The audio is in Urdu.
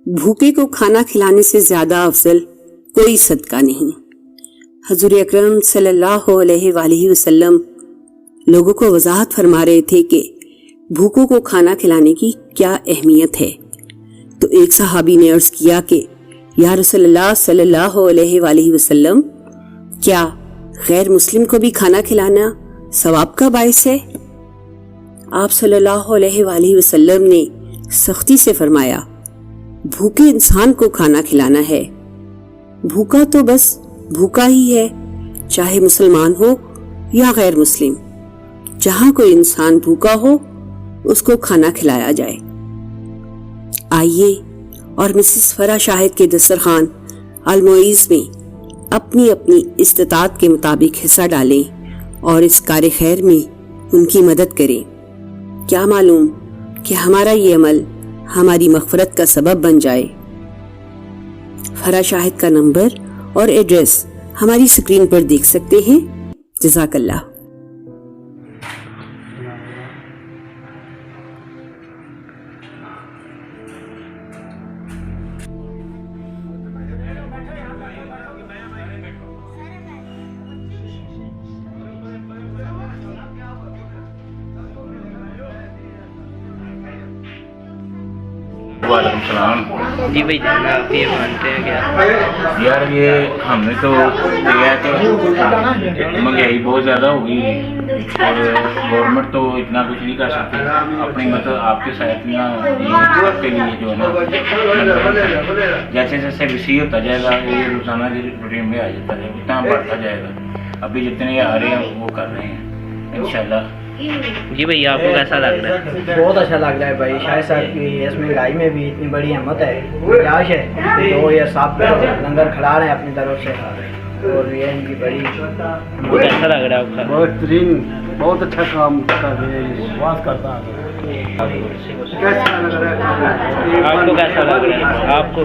بھوکے کو کھانا کھلانے سے زیادہ افضل کوئی صدقہ نہیں۔ حضور اکرم صلی اللہ علیہ وآلہ وسلم لوگوں کو وضاحت فرما رہے تھے کہ بھوکوں کو کھانا کھلانے کی کیا اہمیت ہے۔ تو ایک صحابی نے عرض کیا کہ یا رسول اللہ صلی اللہ علیہ وآلہ وسلم، کیا غیر مسلم کو بھی کھانا کھلانا ثواب کا باعث ہے؟ آپ صلی اللہ علیہ وآلہ وسلم نے سختی سے فرمایا، بھوکے انسان کو کھانا کھلانا ہے۔ بھوکا تو بس بھوکا ہی ہے، چاہے مسلمان ہو یا غیر مسلم۔ جہاں کوئی انسان بھوکا ہو اس کو کھانا کھلایا جائے۔ آئیے اور مسز فرح شاہد کے دسترخوان المعیز میں اپنی اپنی استطاعت کے مطابق حصہ ڈالیں اور اس کار خیر میں ان کی مدد کریں۔ کیا معلوم کہ ہمارا یہ عمل ہماری مغفرت کا سبب بن جائے۔ فرح شاہد کا نمبر اور ایڈریس ہماری اسکرین پر دیکھ سکتے ہیں۔ جزاک اللہ۔ وعلیکم السلام۔ جی بھائی جان، آپ یہ مانتے ہیں کیا؟ یار یہ ہم نے تو دیکھا کہ مہنگائی بہت زیادہ ہوگی اور گورنمنٹ تو اتنا کچھ نہیں کر سکتی۔ اپنی مطلب آپ کے ساتھ کے لیے جو ہے نا جیسے جیسے وسیع ہوتا جائے گا یہ روزانہ روٹین میں آ جاتا جائے گا، اتنا بڑھتا جائے گا۔ ابھی جتنے آ رہے ہیں وہ کر رہے ہیں انشاءاللہ۔ جی بھائی، آپ کو کیسا لگ رہا ہے؟ بہت اچھا لگ رہا ہے بھائی، شاہد صاحب کی اس مہنگائی میں بھی اتنی بڑی ہمت ہے، تلاش ہے تو یہ صاحب لنگر کھلا رہے ہیں اپنی طرف سے، اور یہ ان کی بڑی بہت اچھا لگ رہا ہے آپ کا؟ بہترین، بہت اچھا کام کر رہے ہیں، بات کرتا ہے۔ آپ کو کیسا لگ رہا ہے؟ آپ کو